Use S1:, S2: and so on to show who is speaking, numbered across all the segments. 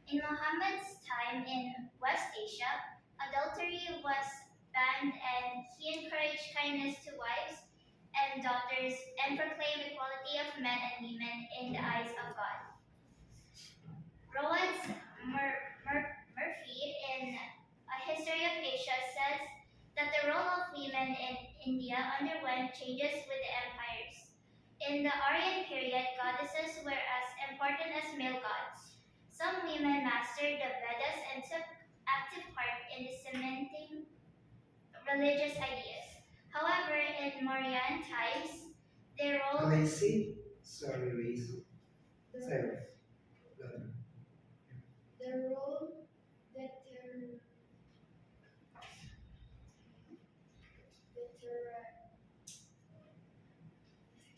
S1: In Muhammad's time in West Asia, adultery was banned and he encouraged kindness to wives and daughters and proclaimed equality of men and women in the eyes of God. Rowan Murphy in A History of Asia says that the role of women in India underwent changes with the empires. In the Aryan period, goddesses were as important as male gods. Some women mastered the Vedas and took active part in disseminating religious ideas. However, in Mauryan times, their role. Lacey? Sorry, Lacey. Sorry. The role that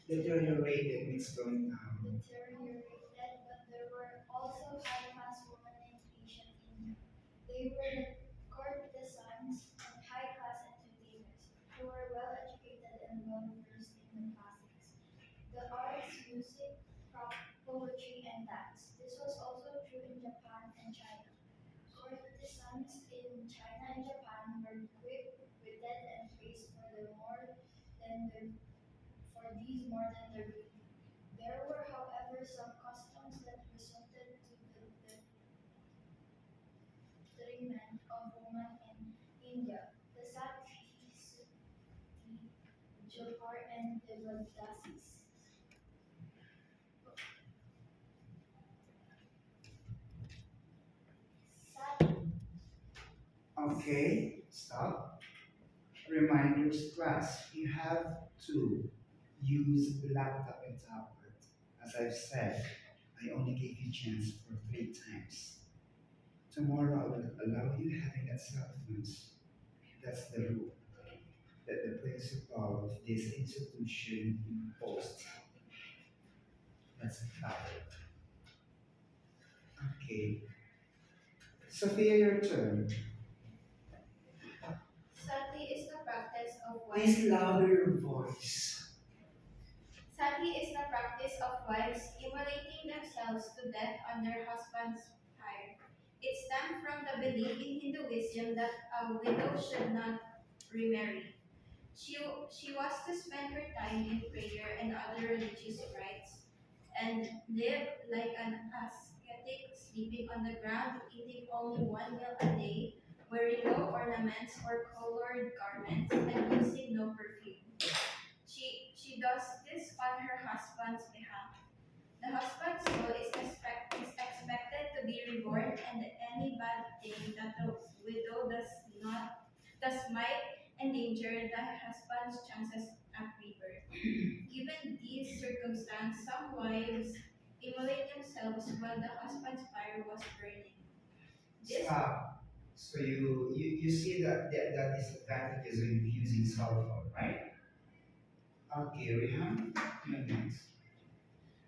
S1: deteriorated means going down. Deteriorated, but there were also high-class women in ancient India. They were the courtesans and high-class entertainers who were well-educated and well-versed in the classics, the arts, music, poetry, and dance. This was also true in Japan and China. Courtesans in China and Japan were quick, witted, and praised for their more than their for these more than their beauty. There were, however, some customs that resulted to the detriment of women in India. The Satis, the Johar, and the Vadasis. Okay, stop. Reminders class. You have to use laptop and tablet. As I've said, I only gave you chance for 3 times. Tomorrow I will allow you having that cell phones. That's the rule that the principal of this institution imposed. That's a fact. Okay. Sophia, your turn. Sati is the practice of wives. Please louder your voice. Sati is the practice of wives immolating themselves to death on their husband's pyre. It stemmed from the belief in Hinduism that a widow should not remarry. She was to spend her time in prayer and other religious rites and live like an ascetic, sleeping on the ground, eating only one meal a day, wearing no ornaments or colored garments, and using no perfume. She does this on her husband's behalf. The husband's soul is expected to be reborn, and any bad thing that the widow does might endanger the husband's chances at rebirth. Given these circumstances, some wives immolate themselves while the husband's fire was burning. Stop. So you see that disadvantages of using cell phone, right? Okay, Rihan, you're next.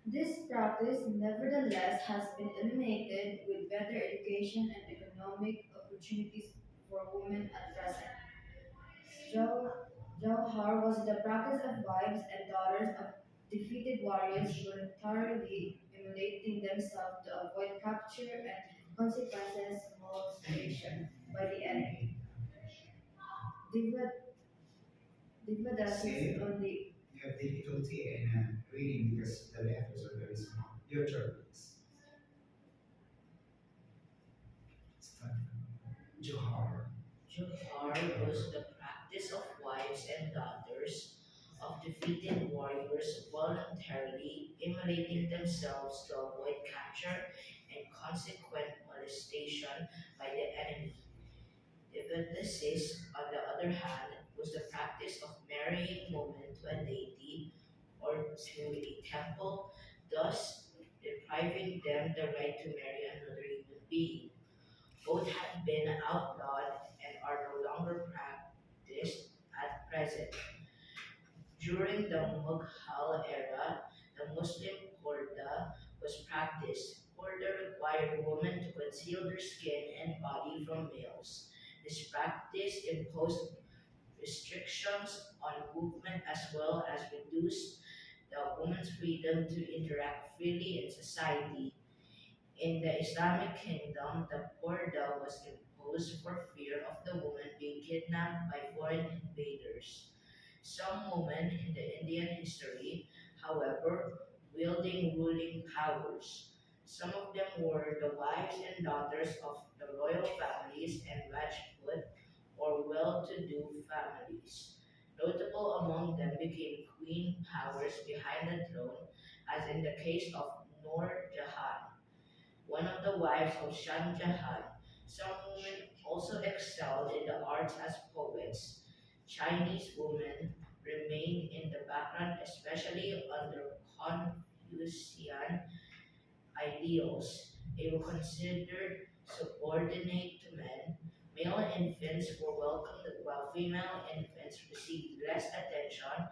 S1: This practice, nevertheless, has been eliminated with better education and economic opportunities for women at present. Jauhar was the practice of wives and daughters of defeated warriors voluntarily immolating themselves to avoid capture and consequences molestation by the enemy. Diva, Divadasis only. You have difficulty in reading because the letters are very small. Your turn, please. Start. Johar.
S2: Johar was the practice of wives and daughters of defeated warriors voluntarily immolating themselves to avoid capture and consequent molestation by the enemy. Evanthesis, on the other hand, was the practice of marrying women to a deity or to a temple, thus depriving them the right to marry another human being. Both have been outlawed and are no longer practiced at present. During the Mughal era, the Muslim purdah was practiced. Purdah required women to conceal their skin and body from males. This practice imposed restrictions on movement as well as reduced the woman's freedom to interact freely in society. In the Islamic kingdom, the purdah was imposed for fear of the woman being kidnapped by foreign invaders. Some women in the Indian history, however, wielding ruling powers. Some of them were the wives and daughters of the royal families and Rajput or well-to-do families. Notable among them became queen powers behind the throne, as in the case of Noor Jahan, one of the wives of Shah Jahan. Some women also excelled in the arts as poets. Chinese women remained in the background, especially under Confucian ideals. They were considered subordinate to men. Male infants were welcomed while female infants received less attention